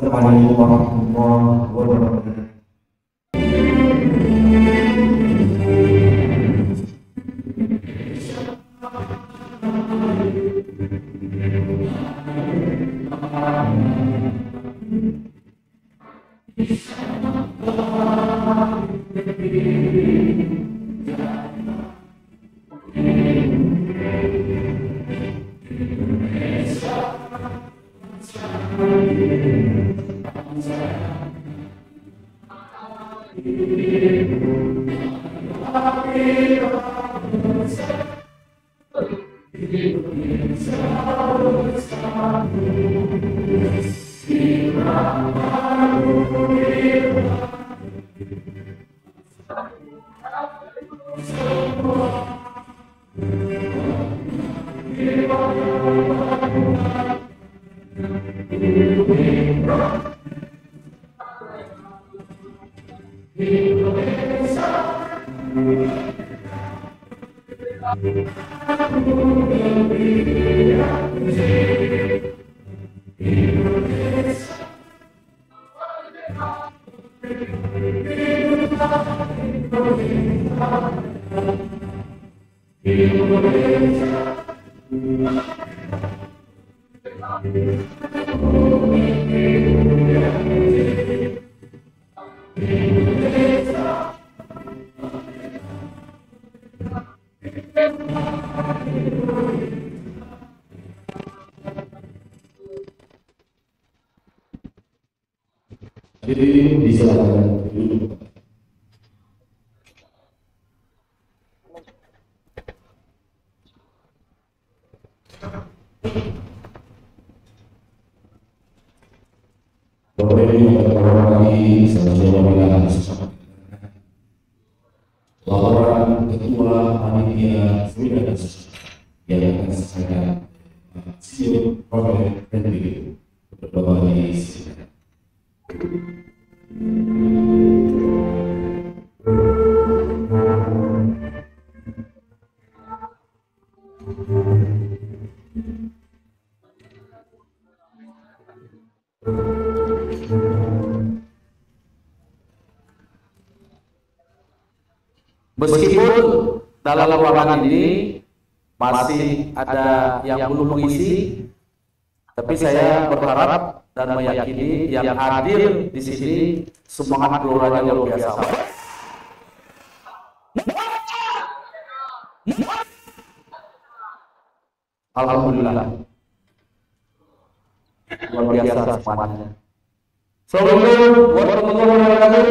Assalamualaikum warahmatullahi wabarakatuh. Jadi disilakan. Bapak Ibu yang terhormati, saudara pemilihan laporan Ketua Panitia Seminar yang akan saya siap oleh NPD berdoa di sini. Meskipun dalam ruangan ini masih ada yang belum mengisi, tapi saya berharap dan meyakini yang hadir di sini semangat geloranya luar biasa. Alhamdulillah, luar biasa semuanya. Assalamualaikum warahmatullahi wabarakatuh.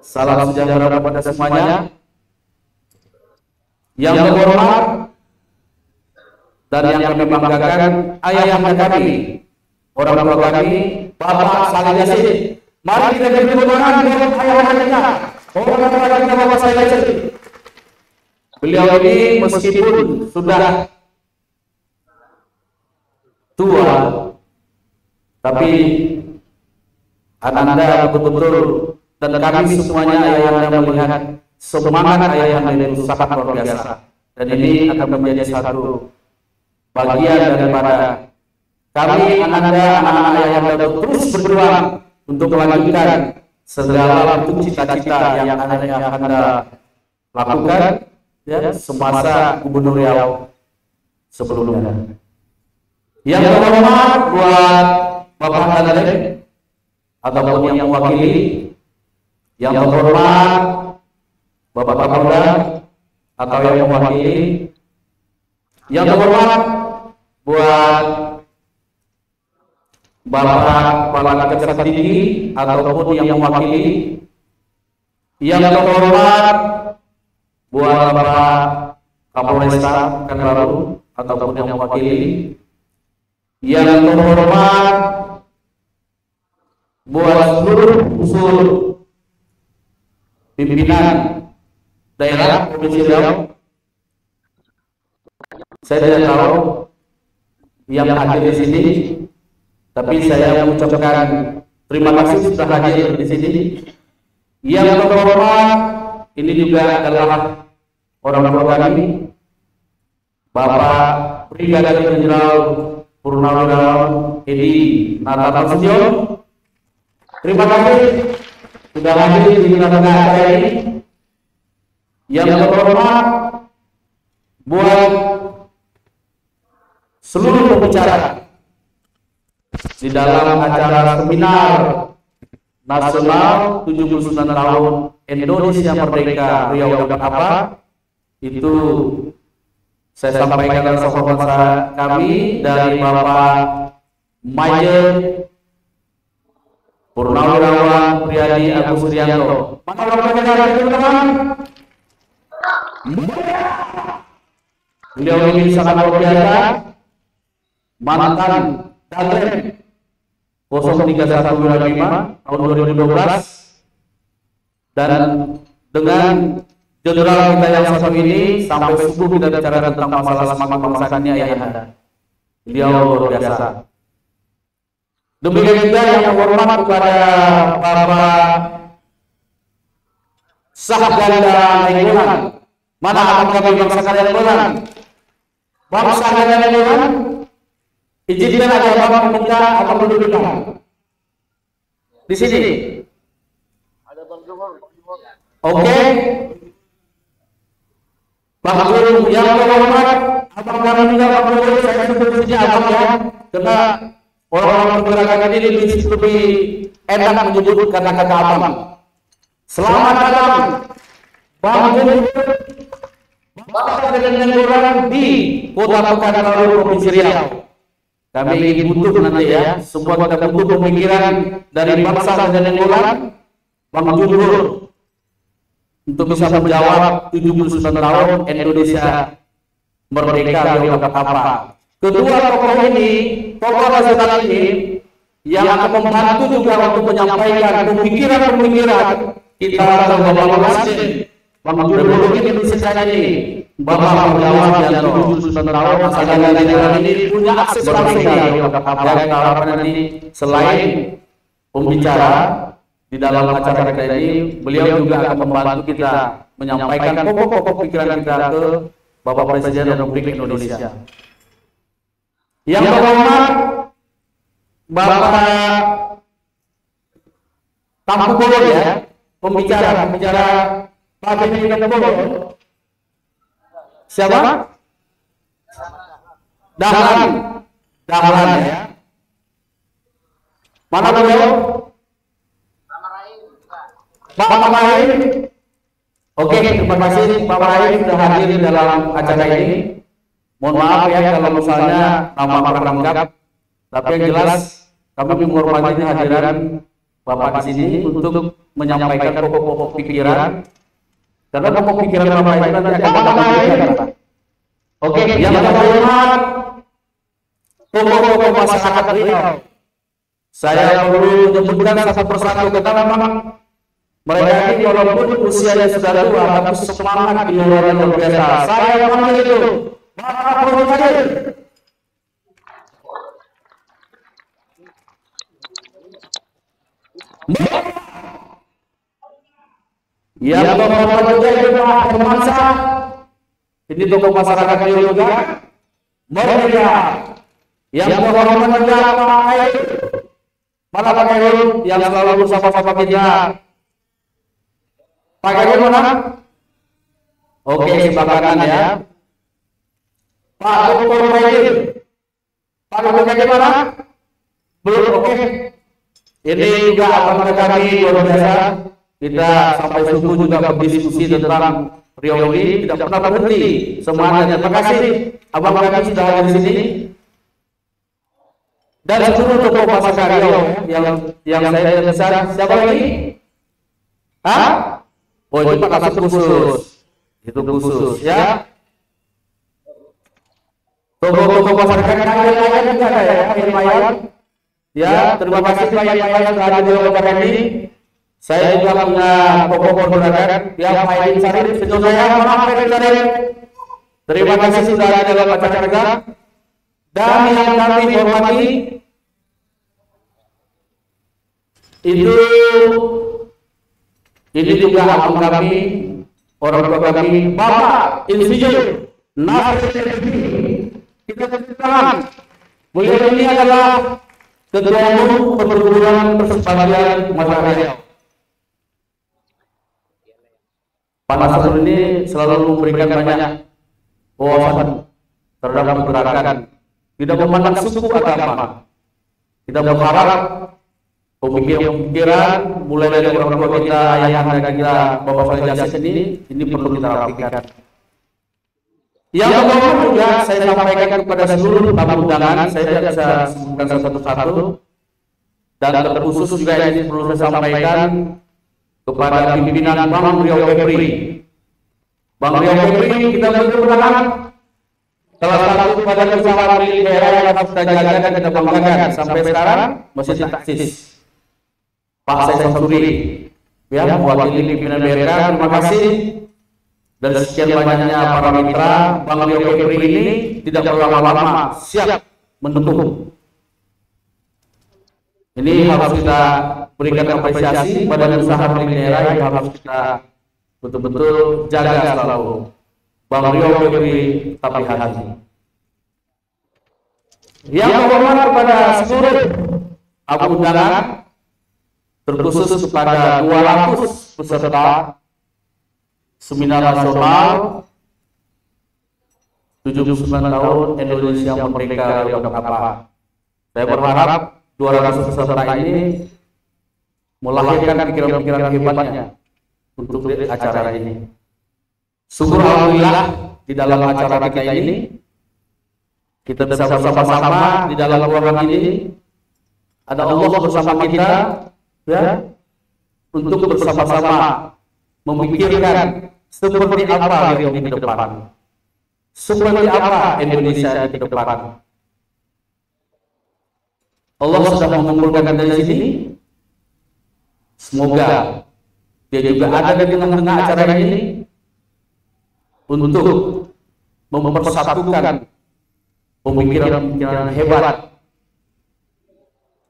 Salam sejahtera kepada semuanya. Yang terhormat dan yang kami banggakan, ayahanda kami, orang tua kami, Bapak Salih Yassin. Mari kita beri tepuk tangan untuk ayahanda, orang tua kita Bapak Salih Yassin. Beliau ini meskipun sudah tua, tapi Anda betul-betul dan kami semuanya ayahanda melihat semangat ayahanda itu sangat luar biasa, dan ini akan menjadi satu bagian daripada kami anak-anak ayahanda terus berjuang untuk melanjutkan segala bentuk cita-cita yang ayahanda lakukan ya semasa Gubernur Riau sebelumnya. Yang terhormat buat Bapak Kadek ataupun yang mewakili, yang terhormat Bapak Kapolda atau yang mewakili, yang terhormat buat Bapak Kepala Kejaksaan Tinggi ataupun yang mewakili, yang terhormat buat Bapak Kapolresta Pekanbaru ataupun yang mewakili, yang terhormat buat seluruh unsur pimpinan daerah Provinsi Riau. Saya tidak tahu yang hadir di sini, tapi saya mengucapkan terima kasih sudah hadir di sini. Yang terhormat ini juga adalah orang tua kami, Bapak Brigadir Jenderal Purnawirawan Edi Natatasudin. Terima kasih sudah hadir di tengah-tengah acara ini. Yang terhormat buat seluruh pembicara di dalam acara seminar nasional 79 tahun Indonesia Merdeka Riau dapat apa? Itu saya sampaikan atas hormat kami dari Bapak Mayor Purnawirawan Priyadi Agus Rianto. Mana Bapak teman-teman? Beliau ini sangat luar biasa, mantan Danrem 03105 tahun 2012, dan dengan jenderal kita yang satu ini sampai subuh kita bicara tentang masalah semangat bangsa ini ayahanda. Beliau luar biasa. Demikian juga yang hormat kepada Bapak Sahganda Nainggolan. Mana akan kami bangsa kalian Nainggolan? Bangsa kalian Nainggolan, izinkan ada Bapak meminta atau mendudukan di sini. Oke. Pak Guru yang terhormat, abang kami minta Pak Guru, saya sebut saja abang ya, karena orang-orang pergerakan ini lebih enak menyebut kata-kata abang. Selamat datang, Bang Guru, Bapak dengan orang di Kota Pekanbaru Provinsi Riau. Kami ingin butuh nanti ya, semua kita butuh pemikiran dari bangsa dan Nainggolan, Bang Guru, untuk bisa menjawab 79 tahun Indonesia Merdeka Riau dapat apa. Kedua tokoh ini, tokoh nasional ini yang akan membantu juga untuk menyampaikan pemikiran-pemikiran kita ke Bapak Presiden, Bang Guru ini ini, Bapak menjawab yang 79 tahun masalah negara ini punya akses langsung ke Riau dapat apa. Harapan nanti selain pembicara di dalam acara kita ini, beliau juga akan membantu kita menyampaikan pokok-pokok pikiran kita ke Bapak Presiden Republik Indonesia. Yang pertama, Bapak Tampu Bolon ya, pembicara Pak Benny Bolon. Siapa? Dahlan ya. Mana beliau? Pak Mamain. Oke, terima kasih Pak Mamain sudah hadir di dalam acara ini. Mohon maaf ya kalau misalnya nama kurang lengkap, tapi yang jelas kami menghormati kehadiran Bapak di sini untuk menyampaikan pokok-pokok pikiran. Karena pokok pikiran Bapak itu nanti akan kita. Oke, yang terhormat pokok-pokok masyarakat Riau. Saya perlu menyebutkan satu persatu karena memang mereka ini walaupun usianya sudah tua, tapi semangat di luar biasa. Saya panggil itu Bapak Presiden. Yang terhormat juga Pak Hermansyah. Ini tokoh masyarakat Riau juga. Merdeka. Yang terhormat juga Pak Air. Mana Pak Air yang selalu bersama-sama kita. Pak Air mana? Oke, silakan ya. Pak Dr. Maidin. Pak Dr. Maidin mana? Belum, oke. Ini juga akan kami luar biasa. Kita sampai subuh juga berdiskusi tentang Riau ini, tidak pernah berhenti semuanya. Terima kasih abang kami sudah ada di sini. Dan seluruh tokoh masyarakat Riau yang saya besar. Siapa lagi? Hah? Oh, itu Pak Kasut khusus. Itu khusus ya. Tokoh-tokoh masyarakat yang lain juga ada ya, Mayan. Ya, terima kasih Pak Mayan sudah hadir di acara ini. Saya juga punya tokoh masyarakat yang Mayan Sarif, sejauh saya Mayan Sarif. Terima kasih sudah hadir dalam acara kita. Dan yang kami hormati itu ini juga abang kami, orang tua kami, Bapak Insinyur Nasir. Kita persilakan. Beliau ini adalah Ketua Umum Perguruan Persebaya Masyarakat Riau. Pak Nasir ini selalu memberikan banyak wawasan terhadap pergerakan, tidak memandang suku agama. Kita berharap pemikiran mulai dari orang tua kita, ayahanda kita, Bapak Saleh Yasin ini perlu kita rapikan. Yang kedua juga saya sampaikan kepada seluruh tamu undangan, saya tidak bisa sebutkan satu-satu, dan terkhusus juga ini perlu saya sampaikan kepada pimpinan Bang Riau Febri. Bang Riau Febri, kita berkenan salah satu pada usaha milik daerah yang harus kita jaga dan kita banggakan sampai sekarang masih taksis. Pak Said Samsuri, ya, mewakili pimpinan BRK, terima kasih. Dan sekian banyaknya para mitra, Bang Riau Febri ini tidak perlu lama-lama, siap mendukung. Ini harus kita berikan apresiasi pada usaha milik daerah yang harus kita betul-betul jaga selalu. Bang Riau Febri tapi hati. Yang terhormat kepada seluruh tamu undangan, terkhusus kepada 200 peserta seminar nasional 79 tahun Indonesia Merdeka Riau dan apa. Saya berharap 200 peserta ini melahirkan pikiran-pikiran hebatnya untuk acara ini. Syukur alhamdulillah di dalam acara kita ini kita bisa bersama-sama di dalam ruangan ini ada Allah bersama kita, ya, untuk bersama-sama memikirkan seperti apa Riau ini ke depan, seperti apa Indonesia di depan. Allah sudah mengumpulkan dari sini. Semoga dia juga ada di tengah-tengah acara ini untuk mempersatukan pemikiran-pemikiran hebat.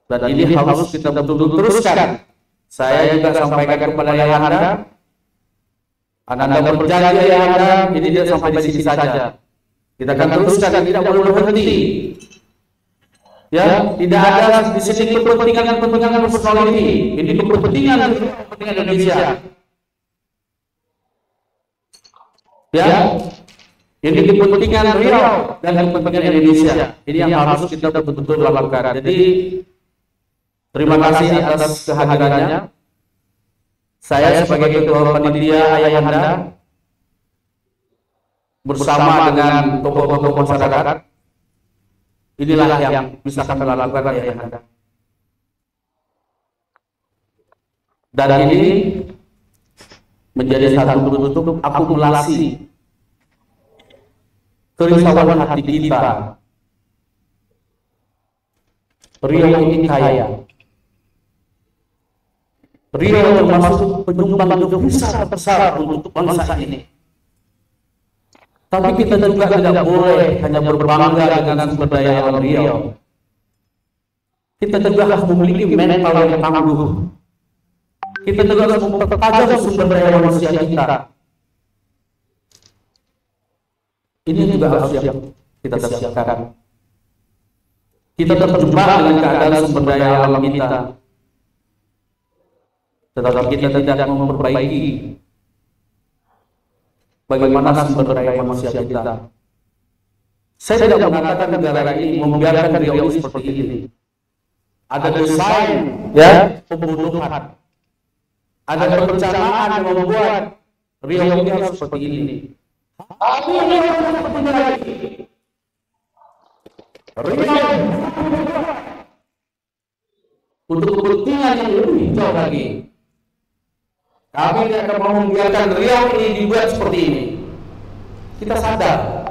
Dan ini harus kita betul-betul teruskan. Saya juga sampaikan kepada ayahanda, Anda berjanji ayahanda, ini tidak sampai di sini saja. Kita akan teruskan, tidak boleh berhenti. Ya, tidak ada di sini kepentingan personal ini. Ini kepentingan Indonesia. Ya, ini kepentingan Riau dan kepentingan Indonesia. Ini yang harus kita betul-betul lakukan. Jadi terima kasih atas kehadirannya. Saya sebagai ketua panitia ayahanda bersama dengan tokoh-tokoh masyarakat, inilah yang bisa kami lakukan ayahanda. Dan ini menjadi satu bentuk akumulasi kerisauan hati kita. Riau ini kaya. Riau termasuk penyumbang devisa terbesar untuk bangsa ini. Tapi kita juga tidak boleh hanya berbangga dengan sumber daya alam Riau. Kita juga harus memiliki mental yang tangguh. Kita juga harus mempertajam sumber daya manusia kita. Ini juga harus kita siapkan. Kita terjebak dengan keadaan sumber daya alam kita, tetapi kita tidak memperbaiki bagaimana sumber daya manusia kita. Saya tidak mengatakan negara ini membiarkan Riau seperti ini. Ada desain, ya, pembunuhan. Ada perencanaan yang membuat Riau ini harus seperti ini. Riau untuk kepentingan yang lebih jauh lagi. Kami tidak akan mau membiarkan Riau ini dibuat seperti ini. Kita sadar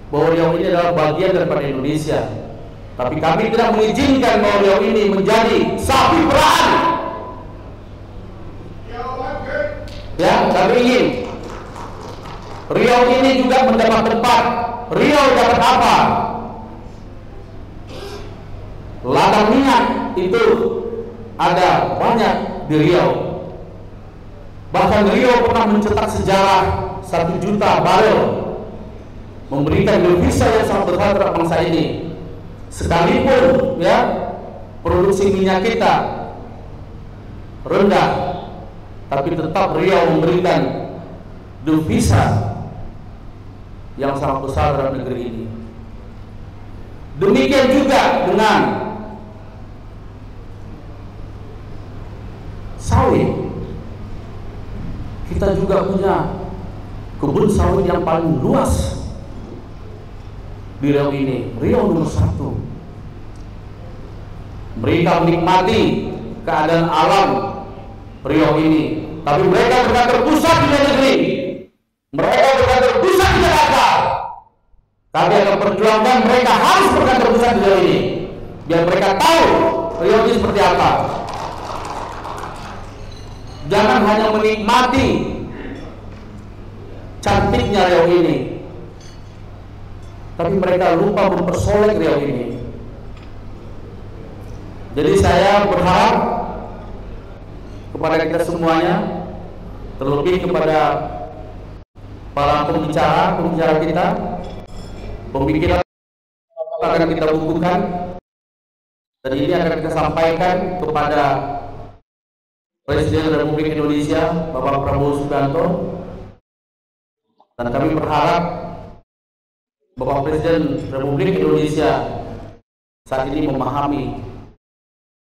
bahwa Riau ini adalah bagian daripada Indonesia. Tapi kami tidak mengizinkan bahwa Riau ini menjadi sapi perah. Ya, kami ingin Riau ini juga mendapat tempat. Riau dapat apa? Ladang minyak itu ada banyak di Riau. Bahkan Riau pernah mencetak sejarah 1 juta barel, memberikan devisa yang sangat besar terhadap bangsa ini. Sekalipun, ya, produksi minyak kita rendah, tapi tetap Riau memberikan devisa yang sangat besar dalam negeri ini. Demikian juga dengan kita juga punya kebun sawit yang paling luas di Riau ini, Riau nomor 1. Mereka menikmati keadaan alam Riau ini, tapi mereka bukan terpusat di luar negeri. Mereka bukan terpusat di Jakarta. Kami akan perjuangkan mereka harus bukan terpusat di Riau ini, biar mereka tahu Riau ini seperti apa. Jangan hanya menikmati cantiknya Riau ini, tapi mereka lupa mempersolek Riau ini. Jadi saya berharap kepada kita semuanya, terlebih kepada para pembicara kita, pemikiran akan kita bukukan, dan ini akan kita sampaikan kepada Presiden Republik Indonesia Bapak Prabowo Subianto, dan kami berharap Bapak Presiden Republik Indonesia saat ini memahami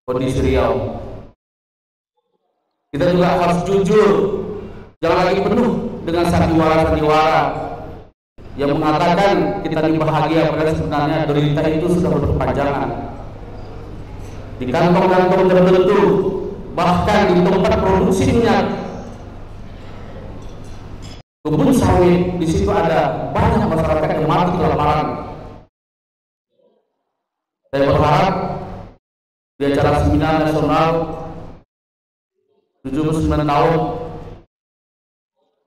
kondisi Riau. Kita juga harus jujur, jangan lagi penuh dengan sandiwara-sandiwara yang mengatakan kita ini bahagia, padahal sebenarnya derita itu sudah berkepanjangan di kantong-kantong tertentu, bahkan di tempat produksi minyak, kebun sawit. Di situ ada banyak masyarakat yang mati kelaparan. Saya berharap di acara seminar nasional 79 tahun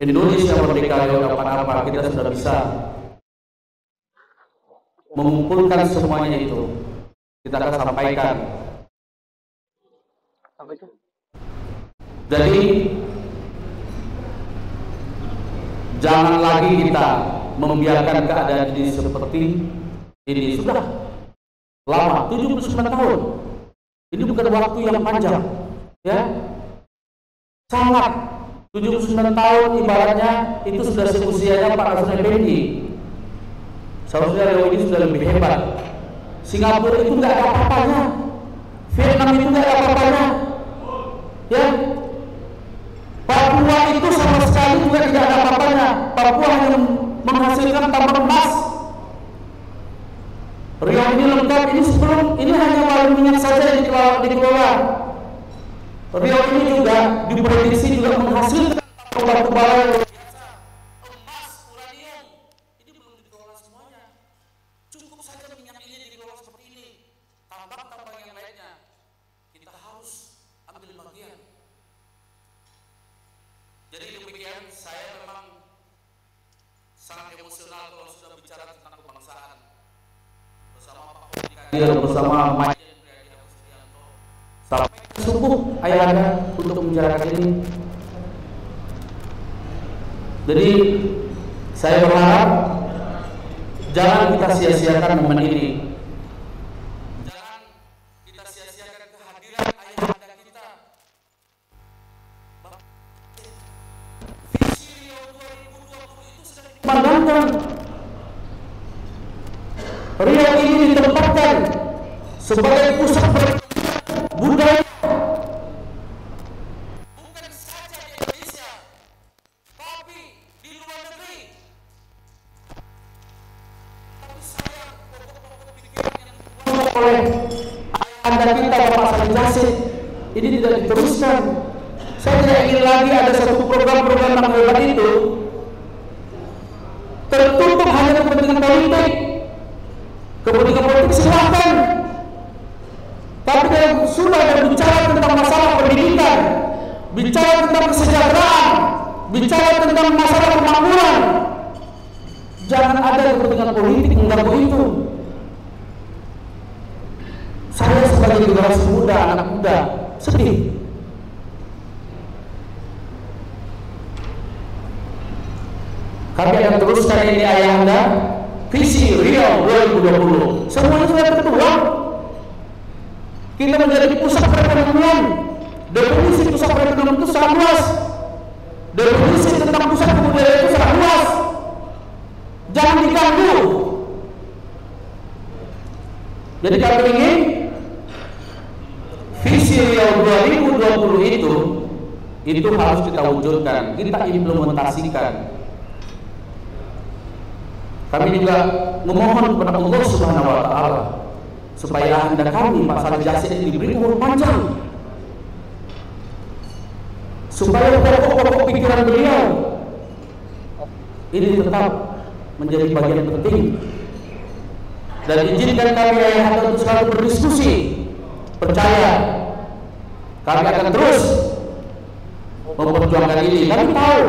Indonesia Merdeka Riau dapat apa, kita sudah bisa mengumpulkan semuanya itu. Kita akan sampaikan. Jadi jangan lagi kita membiarkan keadaan ini seperti ini. Sudah lama, 79 tahun. Ini bukan waktu yang panjang, ya. Sangat. 79 tahun ibaratnya itu sudah seusianya Pak Rasuna Effendi. Seharusnya Riau ini sudah lebih hebat. Singapura itu nggak ada apa-apanya, Vietnam itu nggak ada apa-apanya, ya. Papua itu sama sekali juga tidak ada apa-apanya. Papua hanya menghasilkan tambang emas. Riau ini lengkap. Ini hanya baru minyak saja yang dikelola. Riau ini juga diprediksi juga menghasilkan batu bara yang luar biasa, emas, uranium. Ini belum dikelola semuanya. Cukup saja minyak ini dikelola seperti ini. Tambang-tambang yang lainnya kita harus ambil bagian. Jadi demikian, saya memang sangat emosional kalau sudah bicara tentang kebangsaan. Bersama Pak Hodi Kadir, bersama Majen Priadi Agustianto, sampai subuh ayahanda untuk membicarakan ini. Jadi saya berharap jangan kita sia-siakan momen ini. Jangan kita sia-siakan kehadiran ayahanda kita. Visi Riau 2020 itu sudah dipandangkan. Riau ini ditempatkan sebagai pusat budaya, bukan saja di Indonesia, tapi di luar negeri. Tapi sayang, pokok-pokok pikiran yang dibuat oleh ayahanda kita Bapak Salim Djazid ini tidak diteruskan. Saya tidak ingin lagi ada satu program-program yang hebat itu tertutup hanya kepentingan politik. Kepentingan politik silahkan, tapi kalau sudah berbicara tentang masalah pendidikan, bicara tentang kesejahteraan, bicara tentang masalah kemakmuran, jangan ada kepentingan politik mengganggu itu. Saya sebagai generasi muda, anak muda, sedih. Kami akan teruskan ini ayahanda, visi Riau 2020. Semuanya sudah tertuang. Kita menjadi pusat perekonomian. Definisi pusat perekonomian itu sangat luas. Definisi tentang pusat kebudayaan itu sangat luas. Jangan diganggu. Jadi kami ingin visi Riau 2020 itu itu harus kita wujudkan, kita implementasikan. Kami juga memohon kepada Allah Subhanahu wa taala supaya anda kami Pak Saleh Jassid diberi umur panjang, supaya pokok-pokok pikiran beliau ini tetap menjadi bagian penting. Dan izinkan kami ayahanda untuk selalu berdiskusi. Percaya kami akan terus memperjuangkan ini. Kami tahu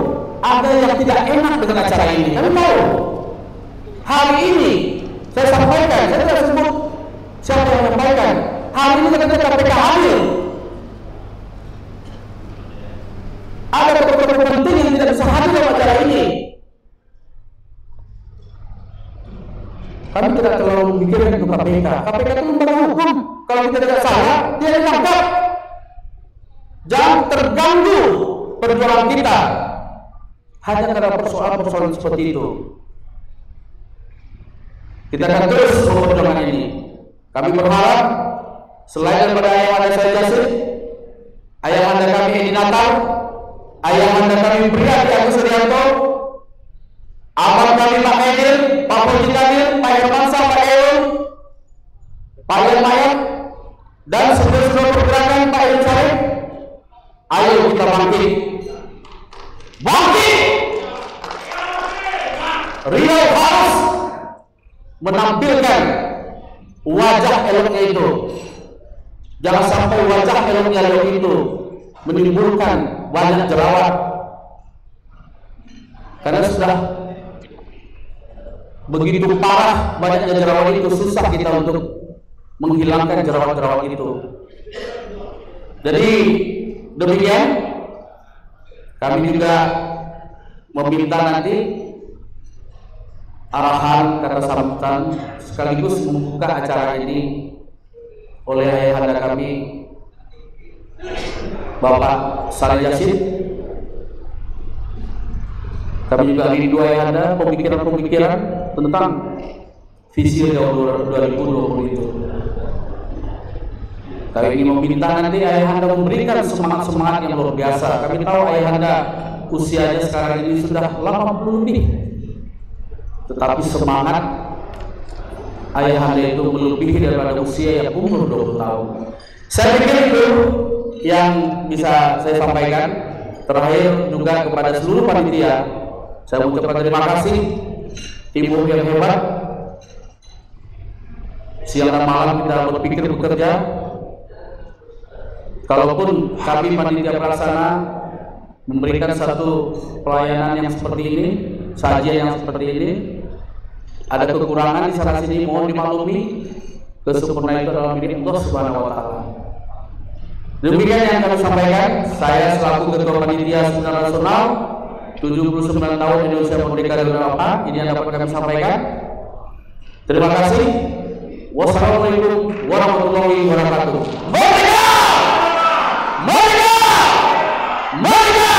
ada yang tidak enak dengan acara ini. Kami tahu. Hari ini saya sampaikan, saya tidak sebut siapa yang menyampaikan. Hari ini ketika KPK hadir, ada tokoh-tokoh penting yang tidak bisa hadir dalam acara ini. Kami tidak terlalu memikirkan untuk KPK. KPK itu lembaga hukum. Kalau kita tidak salah, dia ditangkap. Jangan terganggu perjuangan kita hanya karena persoalan-persoalan seperti itu. Kita akan terus memperjuangkan ini. Kami berharap selain daripada ayahanda saya Jassid, ayahanda kami Edi Natar, ayahanda kami Brigadier Agus Rianto, abang kami Pak Edir, Pak Poji Kadir, Pak Hermansa, Pak Eul, Pak Ian Mayat, dan seluruh pergerakan Pak Eul Syarif. Ayo kita bangkit, bangkit. Riau harus menampilkan wajah eloknya itu. Jangan sampai wajah eloknya itu menimbulkan banyak jerawat, karena sudah begitu parah banyaknya jerawat itu, susah kita untuk menghilangkan jerawat-jerawat itu. Jadi demikian, kami juga meminta nanti arahan kata sambutan sekaligus membuka acara ini oleh ayahanda kami Bapak Saleh Jassid. Kami juga rindu ayahanda pemikiran-pemikiran tentang visi tahun 2020 itu. Kami ingin meminta nanti ayahanda memberikan semangat-semangat yang luar biasa. Kami tahu ayahanda usianya sekarang ini sudah 80 lebih, tetapi semangat ayahanda itu melebihi daripada usia yang umur 20 tahun. Saya pikir itu yang bisa saya sampaikan. Terakhir juga kepada seluruh panitia, saya mengucapkan terima kasih, ibu yang hebat. Siang dan malam kita berpikir bekerja. Kalaupun kami panitia pelaksana memberikan satu pelayanan yang seperti ini, sajian yang seperti ini, ada kekurangan di sana sini, mohon dimaklumi. Kesempurnaan itu adalah milik Allah Subhanahu wa taala. Demikian yang kami sampaikan. Saya selaku Ketua Panitia Seminar Nasional 79 tahun Indonesia Merdeka dari Apa, ini yang dapat kami sampaikan. Terima kasih. Wassalamualaikum warahmatullahi wabarakatuh. Merdeka! Merdeka! Merdeka!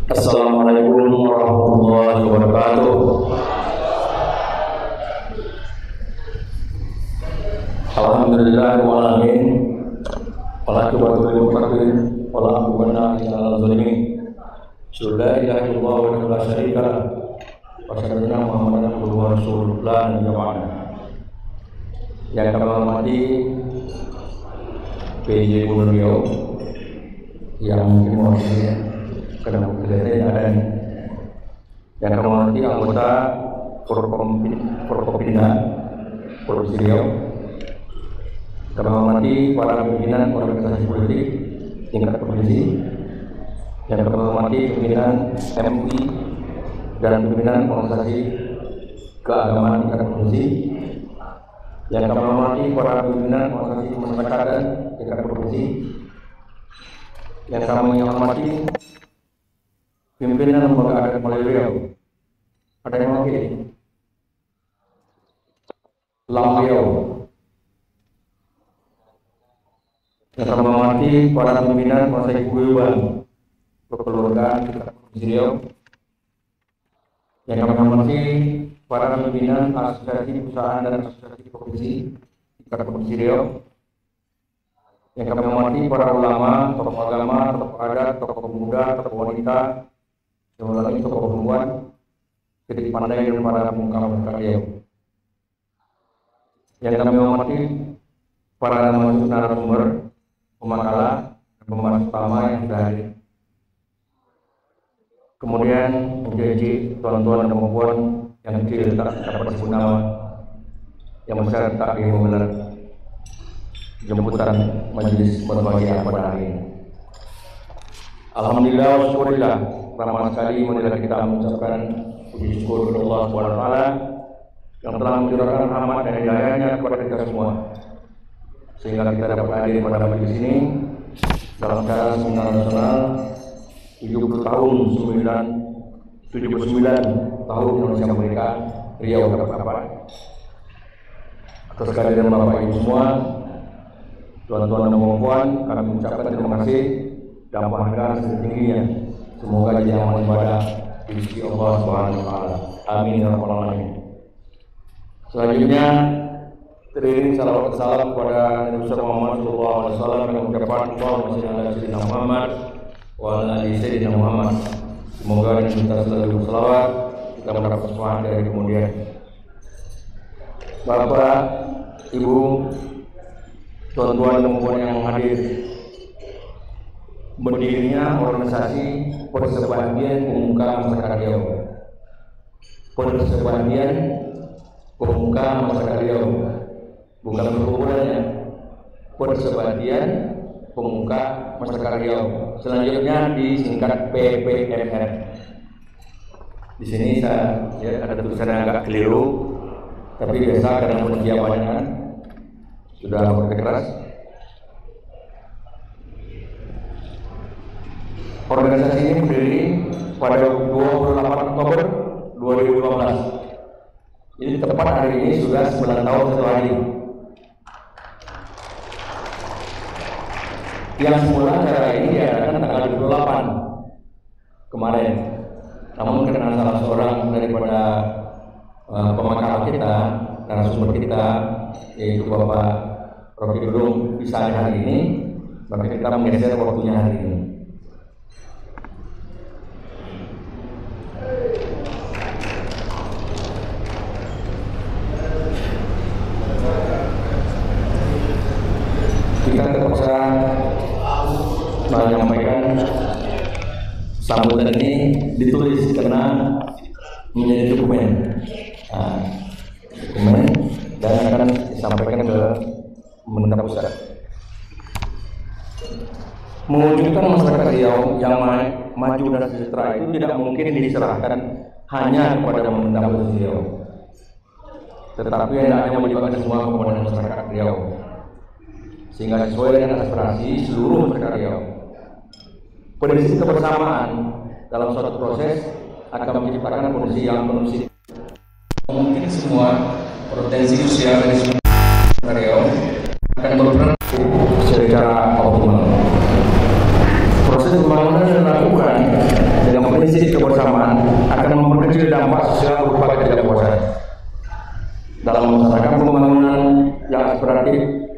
Assalamualaikum warahmatullahi wabarakatuh. Alhamdulillah walamin, walaqibatu lil muttaqin, wala aquna illa alal zalimin. La ilaha illallah wa la syarika lah, wa asyhadu anna Muhammadan abduhu wa rasuluh la nabiyya ba'da. Yang kami hormati PJ Gubernur Riau, yang mewakili Kedai dan yang kami hormati anggota Forkopimda Provinsi Riau. Kami menghormati para pimpinan organisasi politik tingkat provinsi, yang kami menghormati pimpinan MUI dan pimpinan organisasi keagamaan tingkat provinsi, yang kami menghormati para pimpinan organisasi kemasyarakatan tingkat provinsi, yang kami hormati pimpinan lembaga adat Melayu Riau. Ada yang oke? Lam Riau. Yang kami menghormati para pimpinan organisasi kewibawan kekeluargaan tingkat provinsi Riau. Yang kami hormati para pimpinan asosiasi perusahaan dan asosiasi provinsi tingkat provinsi Riau. Yang kami hormati para ulama, tokoh agama, tokoh adat, tokoh pemuda, tokoh wanita, yang lagi tokoh perempuan, titik pandai dan para pemuka masyarakat Riau. Yang kami hormati para narasumber, pemakalah, dan pembahas utama yang sudah hadir. Kemudian menjadi tuan-tuan dan perempuan yang kecil tak dapat disebut nama, yang besar tak dimengerti jemputan majelis berbahagia pada hari ini. Alhamdulillah wa syukurillah, pertama sekali marilah kita mengucapkan puji syukur kepada Allah SWT yang telah mencurahkan rahmat dan hidayahnya kepada kita semua, sehingga kita dapat hadir pada majelis ini dalam acara seminar nasional 79 tahun Indonesia Merdeka Riau Bapak. Atas kehadiran Bapak Ibu semua, tuan-tuan dan perempuan, kami mengucapkan terima kasih dan penghargaan setingginya. Semoga jadi amal ibadah di sisi Allah Subhanahu wa taala. Amin ya rabbal alamin. Selanjutnya teriring salawat salam kepada Nabi Muhammad sallallahu alaihi wasallam yang mengucapkan Allahumma shalli ala sayyidina Muhammad wa ala ali sayyidina Muhammad. Semoga dengan kita selalu berselawat kita mendapat semangat dari kemudian. Bapak, Ibu, tuan-tuan dan perempuan yang hadir, berdirinya organisasi Persebaya Pemuka Masyarakat Riau. Persebaya Pemuka Masyarakat Riau, bukan perkumpulannya. Persebaya Pemuka Masyarakat Riau. Selanjutnya disingkat PPMR. Di sini saya ada tulisan yang agak keliru, tapi biasa karena manusia banyak kan, sudah bekerja keras. Organisasi ini berdiri pada 28 Oktober 2015. Ini tepat hari ini sudah 9 tahun 1 hari. Yang semula acara ini diadakan tanggal 28 kemarin. Namun karena salah seorang daripada pemakaran kita, narasumber kita, yaitu Bapak Rocky Dudung bisa hari ini, maka kita menggeser waktunya hari ini. Kita terpaksa menyampaikan sambutan ini ditulis karena menjadi dokumen, dan akan disampaikan ke pemerintah pusat. Mewujudkan masyarakat Riau yang maju dan sejahtera itu tidak mungkin diserahkan hanya kepada pemerintah Provinsi Riau, tetapi hendaknya melibatkan semua komponen masyarakat Riau, sehingga sesuai dengan aspirasi seluruh masyarakat Riau. Prinsip kebersamaan dalam suatu proses akan menciptakan kondisi yang kondusif. Mungkin semua potensi usia dari semua Riau akan berperan secara optimal. Proses pembangunan yang dilakukan dengan prinsip kebersamaan akan memperkecil dampak sosial berupa ketidakpuasan. Dalam melaksanakan pembangunan yang aspiratif,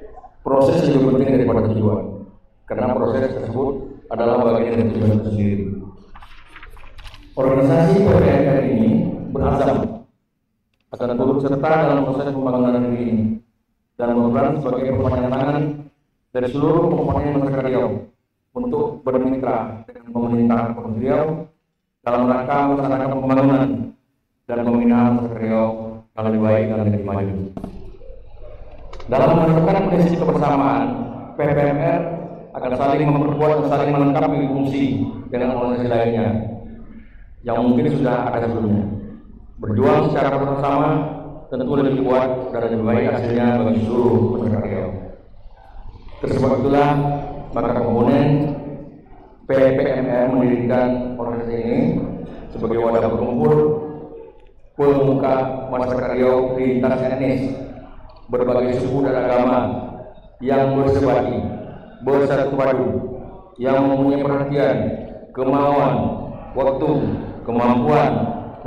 proses lebih penting daripada tujuan, karena proses tersebut adalah bagian dari tujuan itu sendiri. Organisasi PPMR ini berazam akan turut serta dalam proses pembangunan negeri ini dan berperan sebagai perpanjangan tangan dari seluruh komponen masyarakat Riau untuk bermitra dengan pemerintah Provinsi Riau dalam rangka melaksanakan pembangunan dan pembinaan masyarakat Riau yang lebih baik dan lebih maju. Dalam menerapkan prinsip kebersamaan, PPMR akan saling memperkuat dan saling melengkapi fungsi dengan organisasi lainnya yang mungkin sudah ada sebelumnya. Berjuang secara bersama tentu lebih kuat dan lebih baik hasilnya bagi seluruh masyarakat Riau. Tersebab itulah maka komponen PPMR mendirikan organisasi ini sebagai wadah berkumpul pemuka masyarakat Riau lintas etnis, berbagai suku dan agama yang bersebati, bersatu padu, yang mempunyai perhatian, kemauan, waktu, kemampuan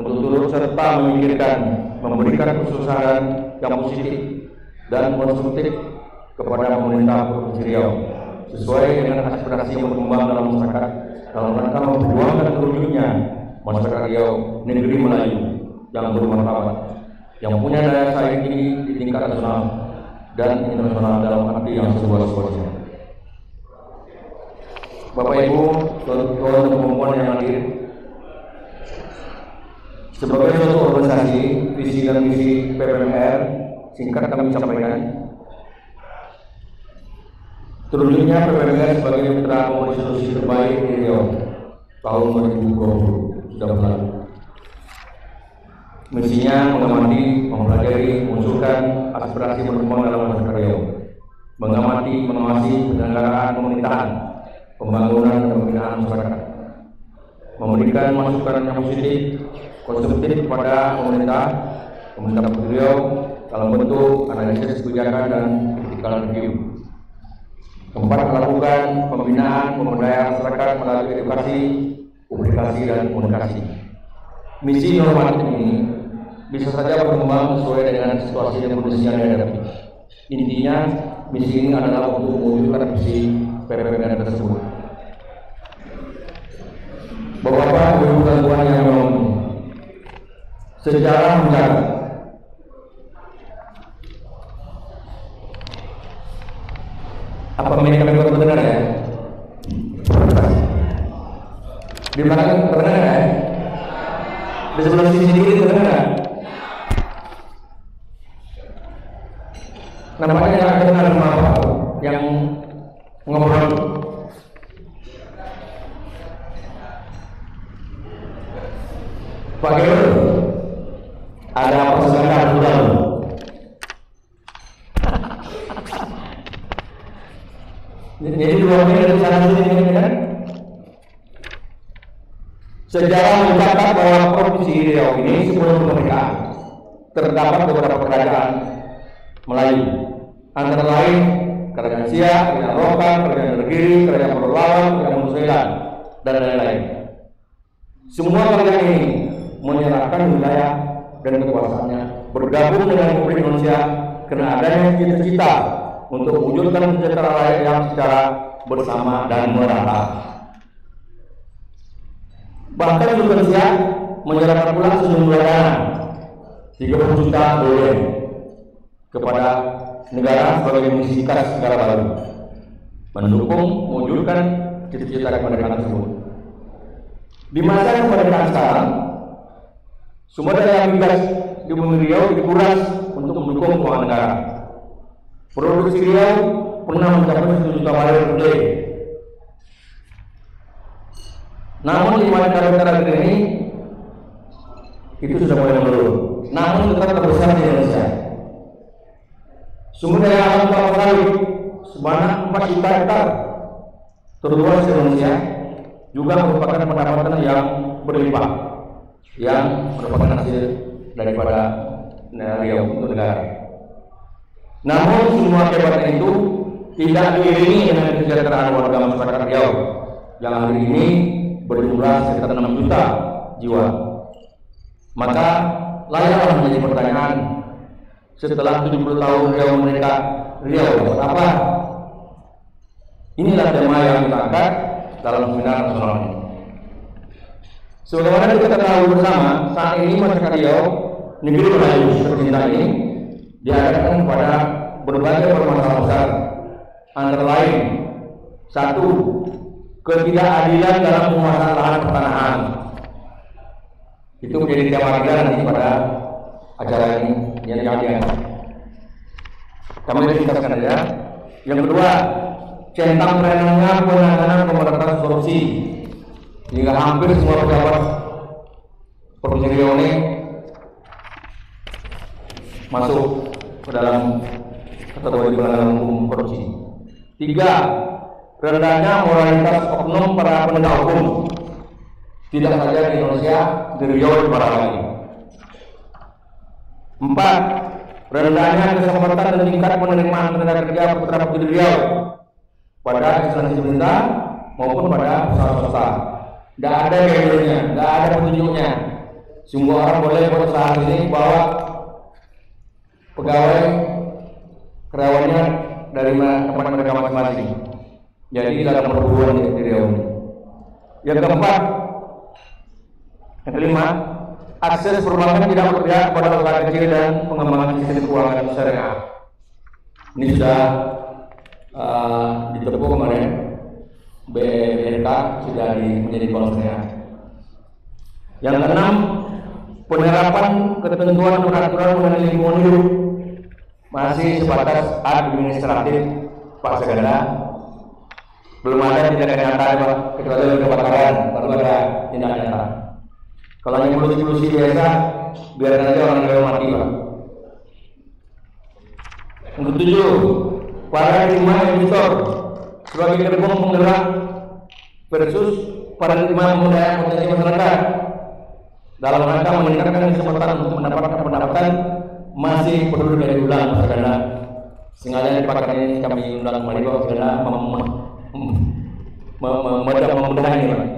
untuk turut serta memikirkan, memberikan kesusahan yang positif dan konstruktif kepada pemerintah Provinsi Riau sesuai dengan aspirasi yang berkembang dalam masyarakat dalam rangka memperjuangkan terwujudnya masyarakat Riau negeri Melayu yang bermartabat, yang punya daya saing tinggi di tingkat nasional dan internasional dalam arti yang seluas-luasnya. Bapak Ibu, tuan-tuan dan perempuan yang hadir, sebagai suatu organisasi, visi dan misi PPMR singkat kami sampaikan. Terwujudnya PPMR sebagai mitra komunikasi terbaik di Riau tahun 2020 sudah berlalu. Misinya mengamati, mempelajari, mengusulkan aspirasi berkembang dalam masyarakat Riau, mengamati, mengawasi penyelenggaraan pemerintahan, pembangunan dan pembinaan masyarakat, memberikan masukan yang positif, konstruktif kepada pemerintah Provinsi Riau dalam bentuk analisis kebijakan dan critical review. Keempat, melakukan pembinaan pemberdayaan masyarakat melalui edukasi, publikasi dan komunikasi. Misi normatif ini bisa saja berkembang sesuai dengan situasi dan kondisi yang dihadapi. Intinya, misi ini adalah untuk mewujudkan visi PPMR tersebut. Bapak-bapak, ibu dan tuan yang berbahagia, sejarah mencatat apa mereka terdengar ya? Di belakang terdengar ya? Di sebelah sini kiri terdengar? Nampaknya yang dengar apa yang ngobrol. Pak Gero, ada apa sebentar dulu? Jadi dua menit dari sana sini kan? Sejarah mencatat bahwa Provinsi Riau ini sebelum kemerdekaan terdapat beberapa kerajaan Melayu, antara lain Kerajaan Siak, Kerajaan Rokan, Kerajaan Negeri, Kerajaan Perlawan, Kerajaan Musulan, dan lain-lain. Semua kerajaan ini menyerahkan wilayah dan kekuasaannya bergabung dengan Republik Indonesia karena adanya cita-cita untuk mewujudkan sejahtera rakyat yang secara bersama dan merata. Bahkan Indonesia menyerahkan pula sejumlah dana 30 juta dolar kepada negara sebagai misi khas negara baru, mendukung mewujudkan cita-cita kemerdekaan tersebut. Di masa kemerdekaan sekarang, sumber daya migas di Bumi Riau dikuras untuk mendukung keuangan negara. Produksi Riau pernah mencapai 1 juta barel per day. Namun 5 negara ini itu sudah mulai menurun. Namun tetap terbesar di Indonesia. Sumber daya alam kelapa sawit sebanyak 4 juta hektar terluas di Indonesia juga merupakan pendapatan yang berlimpah yang merupakan hasil daripada Riau untuk negara. Namun semua kegiatan itu tidak diiringi dengan kesejahteraan warga masyarakat Riau yang hari ini berjumlah sekitar 6 juta jiwa. Maka layaklah menjadi pertanyaan, setelah 70 tahun Riau merdeka, Riau dapat apa? Inilah tema yang kita angkat dalam seminar nasional ini. Sebagaimana kita tahu bersama, saat ini masyarakat Riau, negeri Melayu tercinta ini, dihadapkan pada berbagai permasalahan besar, antara lain: 1. Ketidakadilan dalam penguasaan lahan pertanahan. Itu menjadi tema kita nanti pada acara ini yang diangkat. Kami tuntaskan saja. Yang kedua, centang renangnya penanganan pemberantasan korupsi, hingga hampir semua pejabat Provinsi Riau ini masuk ke dalam kategori pelanggaran hukum korupsi. 3. Rendahnya moralitas oknum para penegak hukum, tidak saja di Indonesia, di Riau dan para lain. 4. Rendahnya kesempatan dan tingkat penerimaan tenaga kerja putra putri Riau pada instansi pemerintah maupun pada usaha swasta. Tidak ada guideline-nya, tidak ada petunjuknya. Semua orang boleh berusaha ini bawa pegawai karyawannya dari tempat mereka masing-masing. Jadi dalam perburuan di Riau. Yang keempat, yang kelima, akses perbankan tidak berpihak kepada usaha kecil dan pengembangan sistem keuangan syariah. Ini sudah ditempuh kemarin. BNK sudah menjadi konsennya. Yang keenam, penerapan ketentuan peraturan mengenai lingkungan hidup masih sebatas administratif, Pak Seganda. Belum ada tindakan nyata, Pak, kecuali kebakaran, baru ada tindakan nyata. Kalau hanya mulus-mulus biasa, biarkan aja orang Riau mati, Pak. Yang ketujuh, para investor sebagai gerbong penggerak versus paradigma pemberdayaan potensi masyarakat dalam rangka meningkatkan kesempatan untuk mendapatkan pendapatan masih perlu diulang karena sengaja dipakai ini kami undang kembali bahwa karena memudah ini Pak.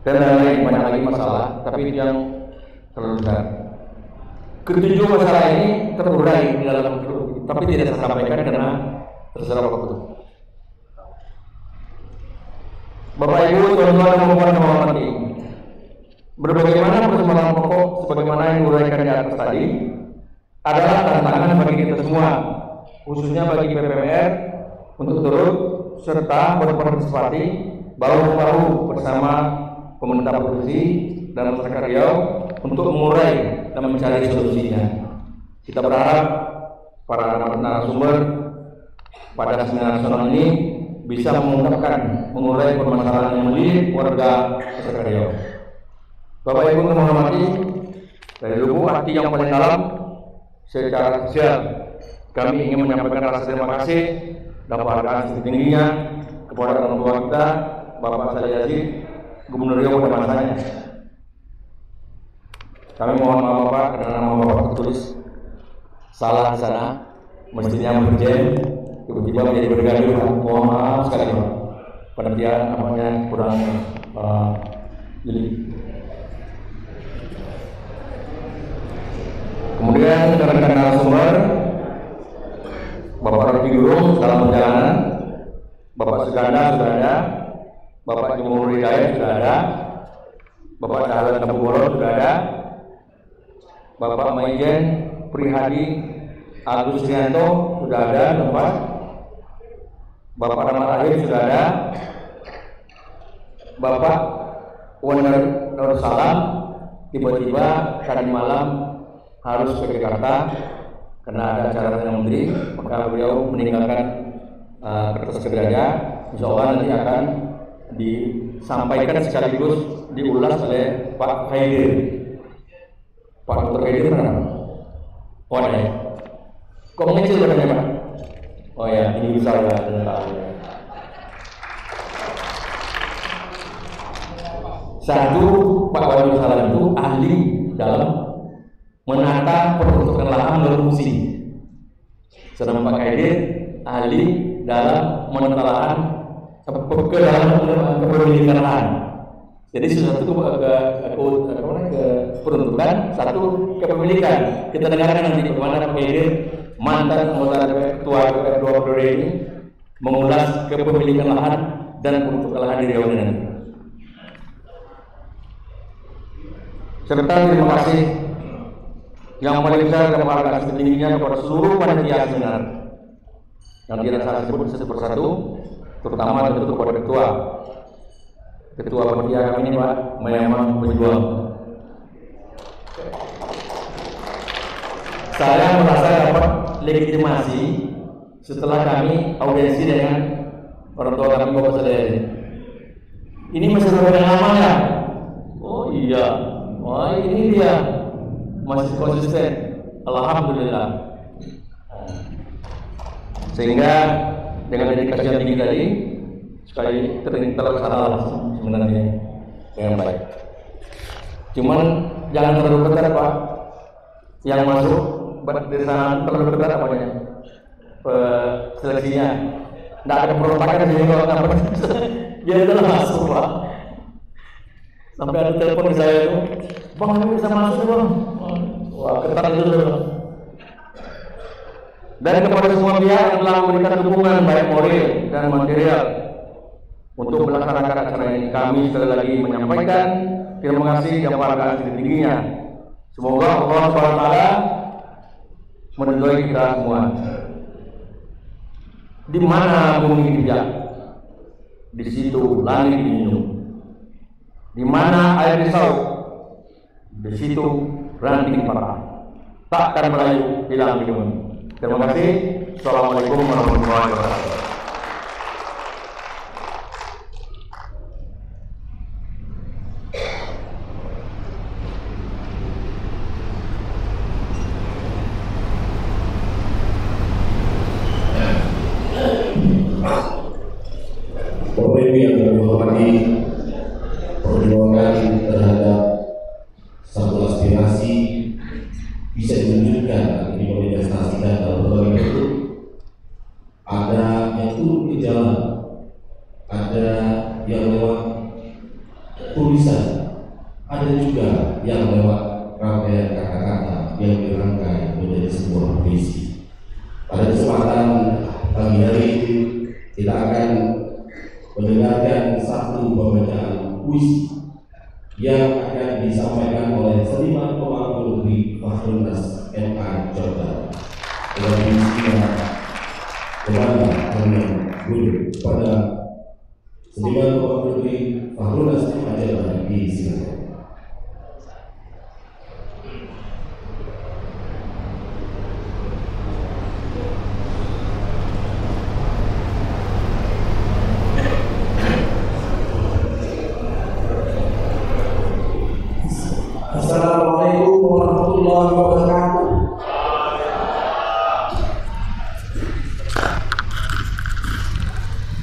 Dan lain banyak lagi masalah, tapi itu yang terlalu besar. Ketujuh masalah ini terurai di dalam itu, tapi tidak saya sampaikan karena terserah waktu. Bapak Ibu, tuan-tuan dan puan yang menghormati, berbagaimana persoalan pokok sebagaimana yang diuraikan di atas tadi adalah tantangan bagi kita semua, khususnya bagi PPMR untuk turut serta berpartisipasi bahu-bahu bersama pemerintah provinsi dan masyarakat Riau untuk mengurai dan mencari solusinya. Kita berharap para narasumber pada seminar nasional ini bisa mengungkapkan, mengurai permasalahan yang melilit warga masyarakat Riau. Bapak Ibu yang menghormati, dari lubuk hati yang paling dalam, secara spesial kami ingin menyampaikan rasa terima kasih dan penghargaan setingginya kepada orang tua kita, Bapak Salih Yazid, Gubernur Riau pada masanya. Kami mohon maaf Bapak karena nama Bapak tertulis salah di sana, mestinya berjen, tiba-tiba menjadi bergaduh. Mohon maaf sekali Pak. Penelitian namanya kurang jeli. Kemudian rekan-rekan narasumber, Bapak Rocky Gerung dalam perjalanan, Bapak Seganda sudah ada, Bapak Jumur Hidayat sudah ada, Bapak Dahlan Tambugoro sudah ada, Bapak Maijen Prihadi Agus Rianto sudah ada tempat, Bapak Rahmat Akhir sudah ada, Bapak Wonder Darussalam tiba-tiba tadi malam harus ke Jakarta karena ada acara dengan menteri, maka beliau meninggalkan Kertajaya. Insya Allah nanti akan disampaikan sekaligus diulas oleh Pak Khaidir. Pak Dr. Khaidir mana? Oh ada ya? Kok mengecil badannya Pak? Oh ya, ini bisa ya, tahu ya. Satu, Pak Wali Salam itu ahli dalam menata peruntukan lahan berfungsi. Sedangkan Pak Khaidir ahli dalam menata lahan ke dalam kepemilikan lahan. Jadi satu ke peruntukan, satu kepemilikan. Kita dengarkan nanti bagaimana Pak Khaidir, mantan anggota ketua kedua periode ini, mengulas kepemilikan lahan dan peruntukan lahan di Riau ini. Serta terima kasih yang paling besar dan penghargaan setingginya kepada seluruh panitia seminar yang tidak saya sebut satu persatu, terutama tentu kepada ketua Ketua panitia kami ini Pak, memang berjuang. Saya merasa dapat legitimasi setelah kami audiensi dengan orang tua kami Bapak saya. Ini masih pengalaman ya? Oh iya, wah ini dia masih konsisten. Alhamdulillah. Sehingga dengan dedikasi yang tinggi tadi, sekali terlaksana sebenarnya dengan baik. Cuman jangan terlalu ketat Pak. Yang masuk dari sana terlalu ketat apanya? Seleksinya. Tidak ada pemberontakan jadi kalau nggak dia adalah masuk Pak. Sampai ada telepon ke saya itu, Bang ini bisa masuk Bang. Wah ketat itu Bang. Dan kepada semua pihak yang telah memberikan dukungan baik moral dan material untuk melaksanakan acara ini, kami sekali lagi menyampaikan terima kasih yang paling setingginya. Semoga Allah SWT meridhoi kita semua. Di mana bumi dipijak, di situ langit diminum. Di mana air disaut, di situ ranting patah. Takkan merayu hilang di bumi. Terima kasih. Assalamualaikum warahmatullahi wabarakatuh. Bapak Ibu yang kami hormati, perjuangan terhadap satu aspirasi bisa diwujudkan, dimanifestasikan dalam berbagai bentuk. Ada yang turun ke jalan, ada yang lewat tulisan, ada juga yang lewat rangkaian kata-kata yang dirangkai menjadi sebuah puisi. Pada kesempatan pagi hari ini kita akan mendengarkan satu pembacaan puisi yang akan disampaikan oleh seniman pemangku negeri Fakultas MA Jordan. Dengan puisinya kepada Kalian Guru pada seniman pemangku negeri Fakultas MA Jordan di Singapura. Assalamualaikum warahmatullahi wabarakatuh.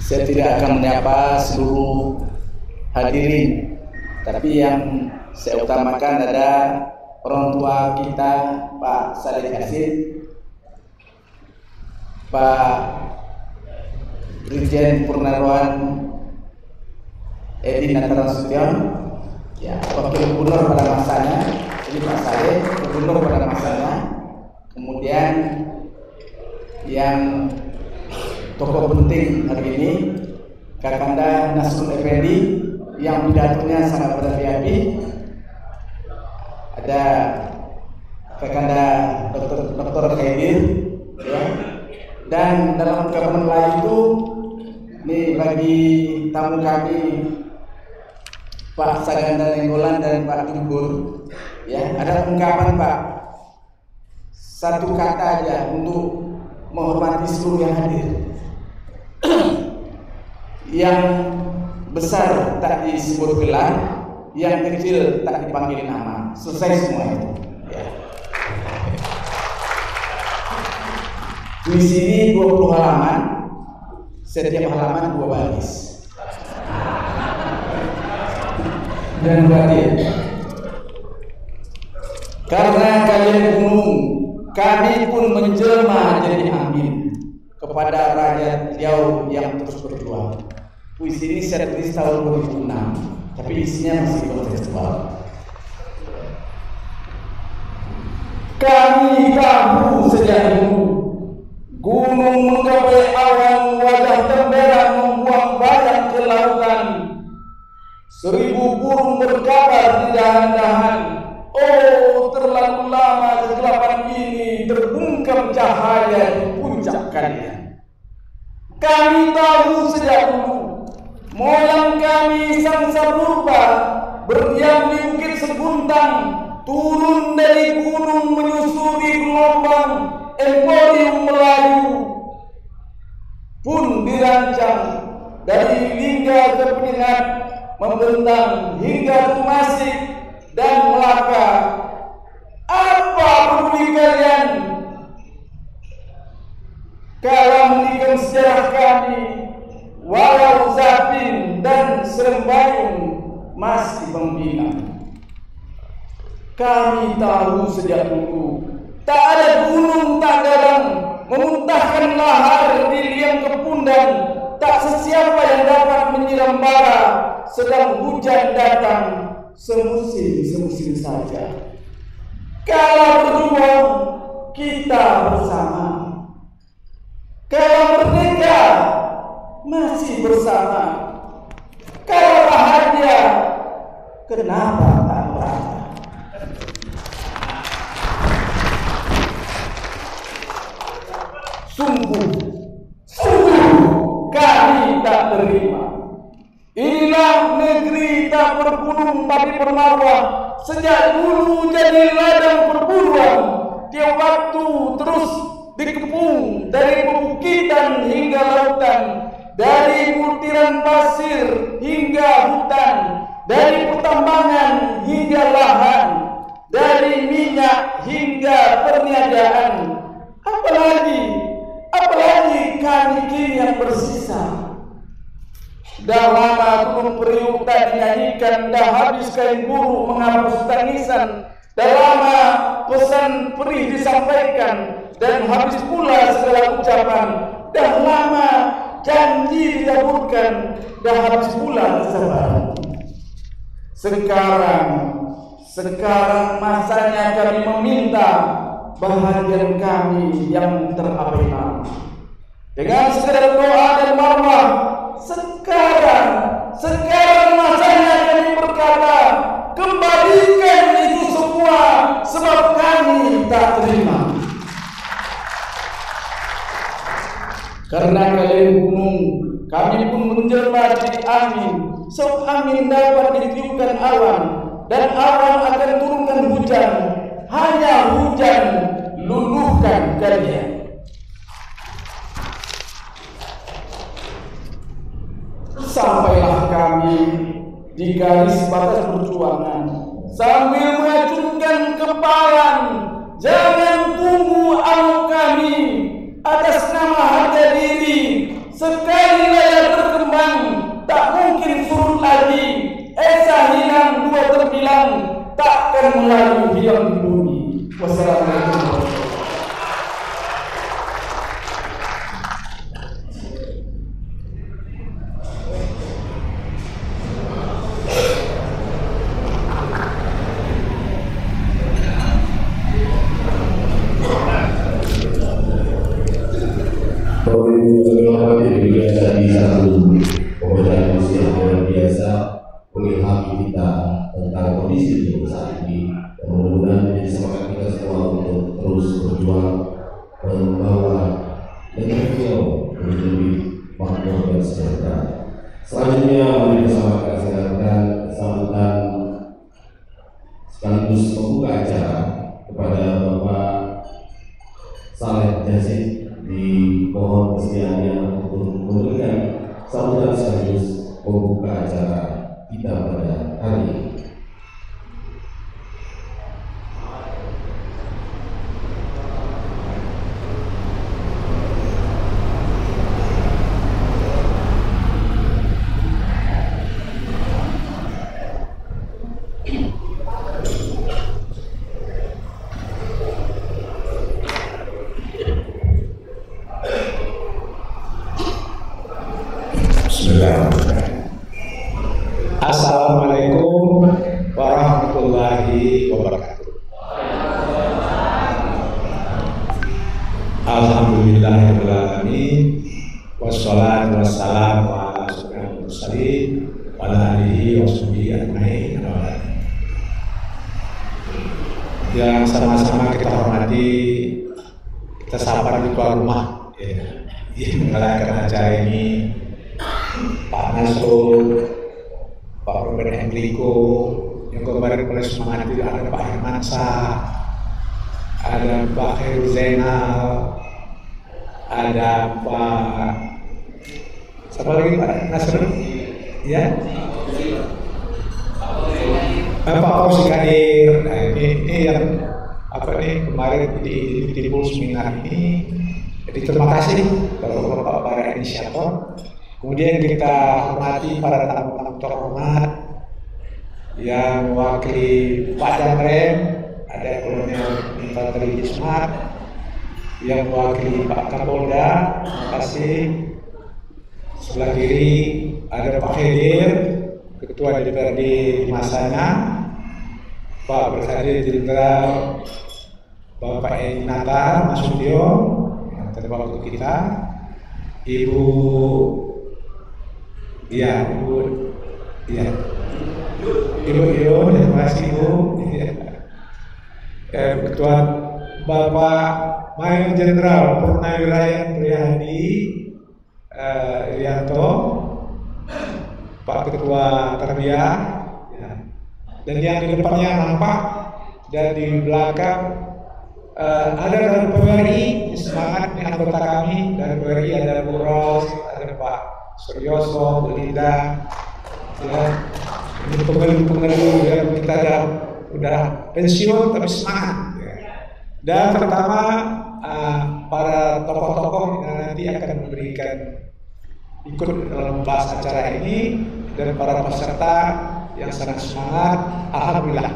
Saya tidak akan menyapa seluruh hadirin, tapi yang saya utamakan ada orang tua kita Pak Saleh Yasin, Pak Brigjen Purnawirawan Edi Natarasution, ya, Wakil Gubernur pada masanya, ini Pak Saleh, Gubernur pada masanya. Kemudian yang tokoh penting hari ini, Kakanda Nasrul Effendi yang pidatonya sangat berapi-api. Ada Kakanda Dr. Khaidir, ya. Dan dalam ungkapan lain itu, ini bagi tamu kami Pak Saganda Nenggolan dan Pak Timbul, ya, ada ungkapan Pak, satu kata aja untuk menghormati seluruh yang hadir. Yang besar tak disebut gelar, yang kecil tak dipanggil nama. Selesai semua itu, ya. Puisi ini 20 halaman, setiap halaman 2 baris. Dan batin. Karena kalian gunung, kami pun menjelma jadi angin kepada rakyat Riau yang terus berjuang. Puisi ini saya tulis tahun 2006, tapi isinya masih kontekstual. Kami tahu sejak dulu, gunung menggapai awan, wajah temberan membuang bayang ke lautan. 1000 burung berkabar di dahan-dahan. Oh, terlalu lama kegelapan ini terbungkam cahaya di puncak kalian. Kami tahu sejak dulu, Moyang kami Sangsa Purba berdiam di Bukit Seguntang, turun dari gunung menyusuri gelombang Emporium Melayu, pun dirancang dari Lingga ke Penyengat, membentang hingga Tumasik dan Melaka. Apa peduli kalian kalau menikam sejarah kami, walau Zapin dan Serembayung masih membina. Kami tahu sejak dulu tak ada gunung tak garang memuntahkan lahar di liang kepundan. Tak sesiapa yang dapat menyiram bara sedang hujan datang semusim saja. Kalau berjuang kita bersama, kalau merdeka masih bersama, kalau bahagia kenapa tak merasa? Sungguh kami tak terima. Inilah negeri tak bergunung tapi bermarwah. Sejak dulu jadi ladang perburuan. Tiap waktu terus dikepung dari pebukitan hingga lautan, dari butiran pasir hingga hutan, dari pertambangan hingga lahan, dari minyak hingga perniagaan. Apalagi kami kini yang bersisa. Dah lama Gunung Priuk tak dinyanyikan, dah habis kain buruk menghapus tangisan. Dah lama pesan perih disampaikan, dan habis pula segala ucapan. Dah lama janji ditaburkan, dah habis pula kesabaran. Sekarang masanya kami meminta bahagian kami yang terabaikan. Dengan segala doa dan marwah, sekarang masanya kami berkata, kembalikan itu semua, sebab kami tak terima. Karena kalian gunung, kami pun menjelma jadi angin. Sebab angin dapat ditiupkan awan, dan awan akan turunkan hujan. Hanya hujan luluhkan kalian. Sampailah kami di garis batas perjuangan, sambil mengacungkan kepalan. Jangan tunggu amuk kami atas nama harga diri. Sekali layar berkembang, tak mungkin surut lagi. Esa hilang dua terbilang, takkan melayu hilang di bumi. Wassalamualaikum warahmatullahi wabarakatuh. Jadi satu pembacaan puisi yang luar biasa mengilhami kita tentang kondisi hidup saat ini, dan mudah-mudahan menjadi semangat kita semua untuk terus berjuang membawa negeri kita menjadi lebih makmur dan sejahtera. Selanjutnya mari bersama kita silakan sambutan sekaligus membuka acara kepada Bapak Saleh Yazid. Dimohon kesediaannya untuk memberikan sambutan sekaligus membuka acara kita pada hari ini. Assalamualaikum warahmatullahi wabarakatuh. Alhamdulillahirabbil alamin, wassalatu wassalamu ala asyrofil mursalin wa ala alihi washabihi ajmain. Yang sama-sama kita hormati, kita sapa di tuan rumah yang mengadakan acara ini, Pak Nasro, Pak Robert Enrico, yang kemarin mulai semangat itu ada Pak Hermansyah, ada Pak Heru Zainal, ada Pak siapa lagi Pak Nasr, ya, Pak Kausi Kadir. Nah, ini yang apa nih kemarin di timbul seminar ini. Jadi terima kasih kepada para inisiator. Kemudian kita hormati para tamu-tamu terhormat yang mewakili Pak Jamrem, ada Kolonel Infanteri Ismat, yang mewakili Pak Kapolda, terima kasih. Sebelah kiri ada Pak Hedir, Ketua DPRD di masanya, Pak Brigadier Jenderal Bapak Edi Natar Masudio yang terbawa kita, Ibu terima kasih Ibu. Ketua Bapak Mayor Jenderal Purnawirawan Priyadi Irianto, Pak Ketua Tarbiyah, ya. Dan yang di depannya nampak dan di belakang ada dari PWRI, semangat nih anggota kami dari PWRI, ada Bu Ros, ada Pak Suryoso, Bu Linda, ya. Ini pengeluh yang kita udah pensiun tapi semangat, ya. Dan pertama para tokoh-tokoh yang nanti akan memberikan ikut dalam membahas acara ini dan para peserta yang sangat semangat, alhamdulillah.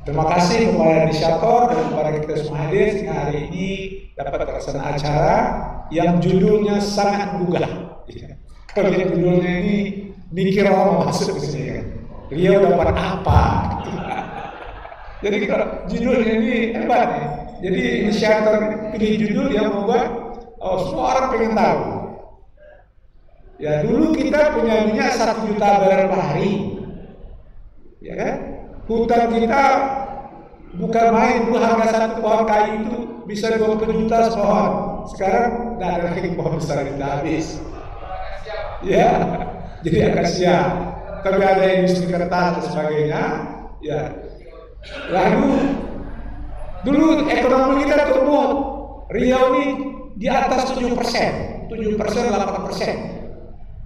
Terima kasih kepada inisiator dan kepada kita semua hadir sehingga hari ini dapat terlaksana acara yang judulnya sangat menggugah. Kalau yang judulnya ini mikir orang masuk ke sini kan, Riau dapat apa? Jadi kalau judulnya ini hebat ya. Jadi inisiator pilih judul yang membuat semua orang pengen tahu. Ya dulu kita punya minyak 1 juta barel per hari, ya kan? Hutan kita bukan main, dulu harga 1 pohon kayu itu bisa 20 juta sepohon. Sekarang tidak ada lagi pohon besar itu habis. Ya, jadi akasia. Tapi ada industri kertas dan sebagainya. Ya, lalu dulu ekonomi kita tumbuh, Riau ini di atas 7%, 8%.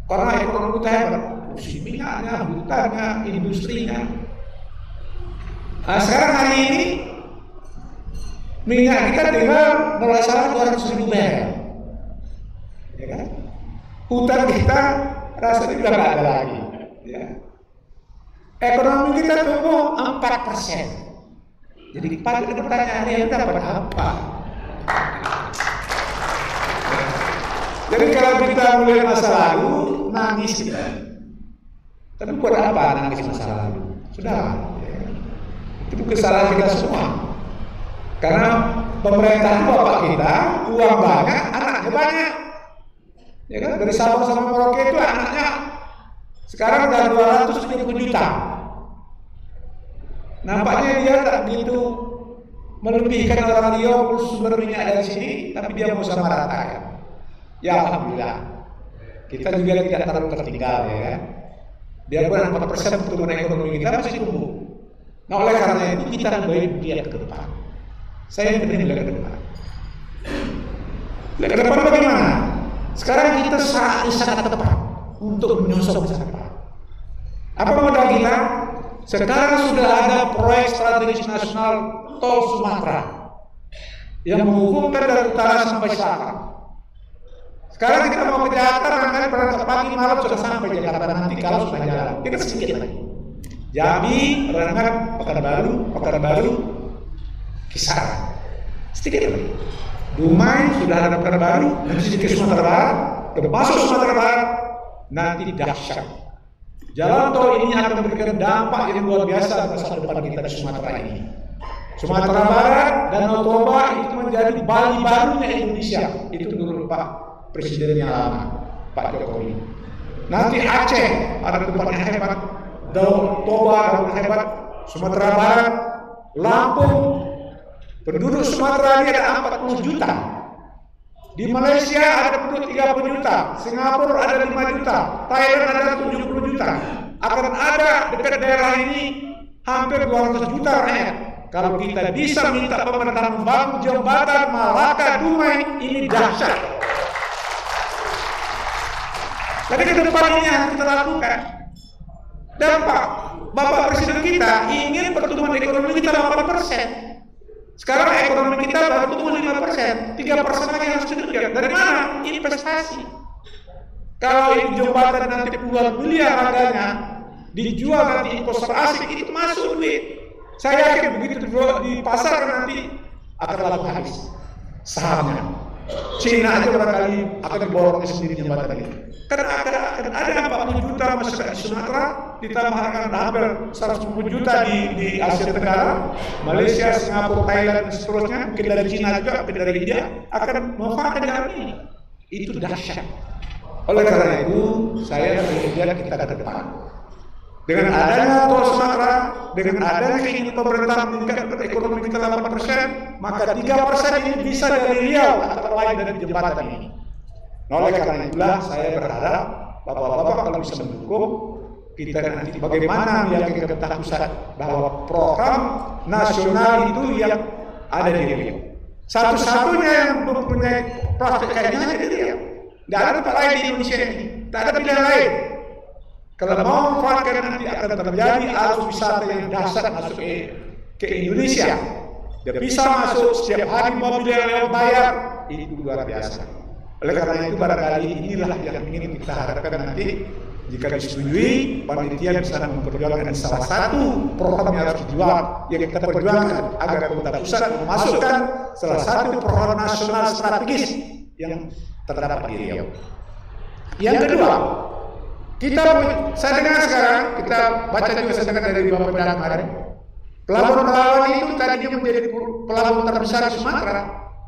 Karena ekonomi kita hebat, minyaknya, hutannya, industrinya. Nah, sekarang hari ini minyak kita tinggal merasakan 200.000 barel, ya kan? Hutan kita rasanya sudah nggak ada lagi. Ya. Ekonomi kita tumbuh 4%. Jadi pada pertanyaannya yang dapat apa? Jadi kalau kita mulai masa lalu nangis kita, tapi buat apa nangis masa lalu? Sudah, ya. Itu kesalahan kita semua. Karena pemerintah itu bapak kita uang banyak, anaknya banyak, ya kan? Dari Sabang sampai Merauke itu anaknya sekarang udah 270 juta. Nampaknya dia tak begitu melebihkan orang Riau sumber minyak dari sini, tapi dia mau sama rata kan? Ya alhamdulillah, kita juga tidak terlalu tertinggal ya kan. Biarpun 4% pertumbuhan ekonomi kita masih tumbuh. Nah oleh karena itu kita lebih lihat ke depan. Saya ingin lihat ke depan. Lihat ke depan bagaimana? Sekarang kita sangat tepat untuk menyusun masa depan. Apa modal kita? Sekarang sudah ada proyek strategis nasional Tol Sumatera yang menghubungkan dari utara sampai selatan. Sekarang kita mau ke Jakarta, rangkaian berangkat pagi malam sudah sampai Jakarta nanti kalau sudah jalan. Kita sedikit lagi. Jambi, berangkat Pekanbaru, Kisaran. Sedikit lagi. Dumai sudah ada Pekanbaru, nanti sedikit Sumatera Barat, termasuk Sumatera Barat, nanti dahsyat. Jalan tol ini akan memberikan dampak yang luar biasa masa depan kita di Sumatera ini. Sumatera Barat dan Toba itu menjadi Bali barunya Indonesia. Itu menurut Pak Presiden yang lama, Pak Jokowi. Nanti Aceh ada tempatnya hebat, Toba ada hebat, Sumatera Barat, Lampung, penduduk Sumatera ini ada 40 juta. Di Malaysia ada penduduk 30 juta, Singapura ada 5 juta, Thailand ada 70 juta. Akan ada dekat daerah ini hampir 200 juta rakyat. Kalau kita bisa minta pemerintah membangun jembatan Malaka Dumai, ini dahsyat. Tapi ke depan ini harus kita lakukan. Dan Bapak Presiden kita ingin pertumbuhan ekonomi kita 8%. Sekarang ekonomi kita baru tumbuh 5%, 3% lagi harus dikejar. Dari mana? Investasi. Kalau ini jembatan nanti puluhan miliar harganya, dijual nanti investor asing, itu masuk duit. Saya yakin begitu di pasar nanti akan laku habis sahamnya. Cina aja barangkali akan diborongnya sendiri jembatan ini. Karena akan ada 40 juta masyarakat di Sumatera, ditambahkan hampir 110 juta di Asia Tenggara, Malaysia, Singapura, Thailand, dan seterusnya, mungkin dari Cina juga, mungkin dari India, akan memanfaatkan jalan ini. Itu dahsyat. Oleh karena itu, saya melihat kita ke depan. Dengan adanya Tol Sumatera, dengan adanya keinginan pemerintah meningkatkan ekonomi kita 8%, maka 3% ini bisa dari Riau, antara lain dari jembatan ini. Oleh karena itulah saya berharap Bapak-bapak kalau bisa mendukung kita nanti bagaimana meyakinkan pemerintah pusat bahwa program nasional itu yang ada di Riau. Satu-satunya yang mempunyai prospek kayaknya ada di Riau. Tidak ada tempat lain di Indonesia ini. Tidak ada pilihan lain. Kalau mau memanfaatkan nanti akan terjadi arus wisata yang dahsyat masuk ke Indonesia. Dia bisa masuk setiap hari mobil yang lewat bayar, itu luar biasa. Oleh karena itu barangkali inilah yang ingin kita harapkan nanti jika disetujui, panitia bisa memperjuangkan salah satu program yang harus dijual, yang kita perjuangkan agar pemerintah pusat memasukkan salah satu program nasional strategis yang terdapat di Riau. Yang kedua, saya dengar sekarang, kita baca juga saya dengar dari Bapak Pendana kemarin, pelabuhan itu tadinya menjadi pelabuhan terbesar di Sumatera,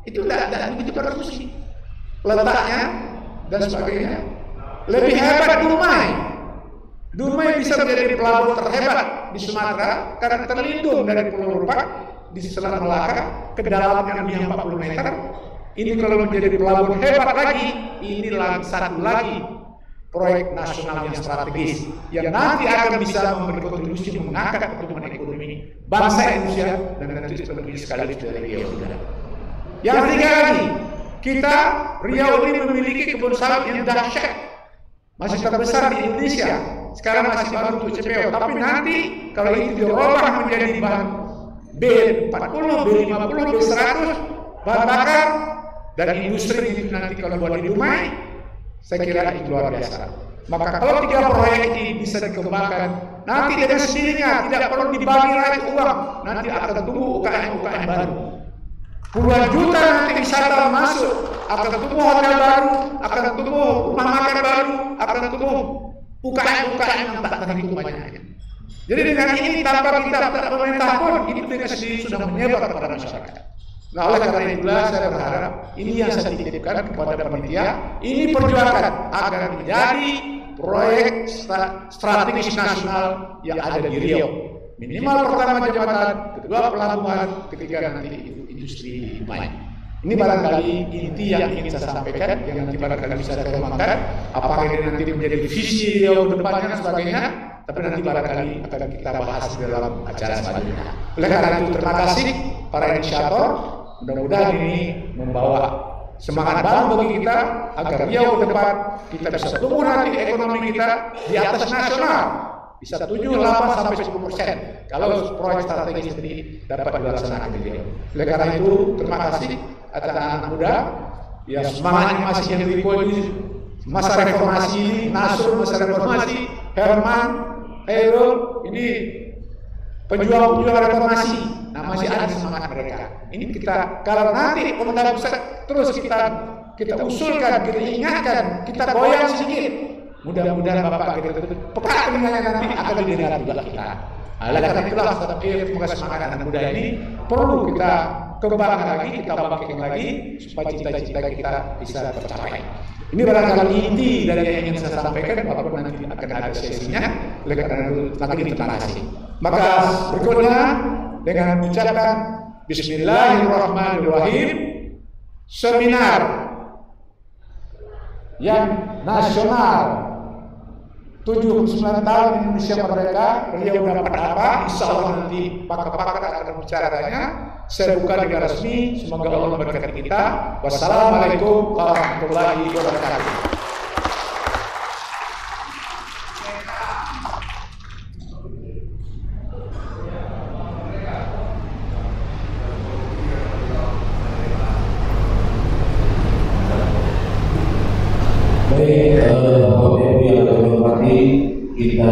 itu tidak begitu berfungsi. Letaknya dan sebagainya lebih hebat Dumai bisa menjadi pelabuhan terhebat di Sumatera karena terlindung dari Pulau Rupak di Selat Malaka, kedalaman yang 40 meter. Ini kalau menjadi pelabuhan hebat lagi, ini satu lagi proyek nasional yang strategis yang nanti akan bisa memberi kontribusi mengangkat pertumbuhan ekonomi bangsa Indonesia dan nanti lebih sekali dari Riau. Yang ketiga lagi, kita Riau ini memiliki kebun sawit yang dahsyat, masih terbesar di Indonesia. Sekarang masih baru untuk CPO, tapi nanti kalau itu dirubah menjadi bahan B40, B50, B100 bahan bakar dan industri itu nanti kalau buat di Dumai, saya kira itu luar biasa. Maka kalau 3 proyek ini bisa dikembangkan, nanti dengan sendirinya tidak perlu dibagi lagi uang, nanti akan tumbuh UKM-UKM baru. Puluhan juta nanti wisata masuk, akan tumbuh hotel baru, akan tumbuh rumah makan baru, akan tumbuh UKM-UKM yang tak terhitung banyaknya. Jadi dengan ini tanpa kita pemerintah pun itu dengan sendiri sudah menyebar kepada masyarakat. Nah oleh karena itulah saya berharap ini yang saya titipkan kepada panitia, ini perjuangan agar menjadi proyek strategis nasional yang ada di Riau. Minimal pertama jembatan, kedua pelabuhan, ketiga nanti industri di Dumai. Ini barangkali inti yang ingin saya sampaikan, yang nanti barangkali bisa saya kembangkan. Apakah ini nanti menjadi visi Riau ke depannya dan sebagainya, tapi nanti barangkali akan kita bahas di dalam acara selanjutnya. Oleh karena itu terima kasih para inisiator. Mudah-mudahan ini membawa semangat baru bagi kita agar Riau ke depan kita bisa tumbuh nanti ekonomi kita di atas nasional. Bisa 7, 8 sampai 10% kalau proyek strategis ini dapat dilaksanakan di Riau. Oleh karena itu terima kasih atas anak muda ya semangatnya masih yang di masa reformasi ini, Nasrul masa reformasi, Herman, Hairul ini pejuang-pejuang reformasi. Nah masih ada semangat mereka. Ini kita kalau nanti pemerintah pusat terus kita usulkan, kita ingatkan, kita goyang sedikit. Mudah-mudahan Bapak kita pekat telinganya nanti akan didengar juga kita. Oleh karena itulah semoga semangat anak muda ini perlu kita kembangkan lagi, kita bangkitkan lagi supaya cita-cita kita bisa tercapai. Ini barangkali inti dari yang ingin saya sampaikan, walaupun nanti akan ada sesinya. Oleh karena itu lagi terima kasih. Maka berikutnya dengan mengucapkan Bismillahirrahmanirrahim, seminar yang nasional. 79 tahun Indonesia merdeka, Riau dapat apa? Insya Allah nanti pakar-pakar akan berbicaranya. Saya buka dengan resmi. Semoga Allah memberkati kita. Wassalamualaikum warahmatullahi wabarakatuh. Baik, Bapak Ibu yang kami hormati, kita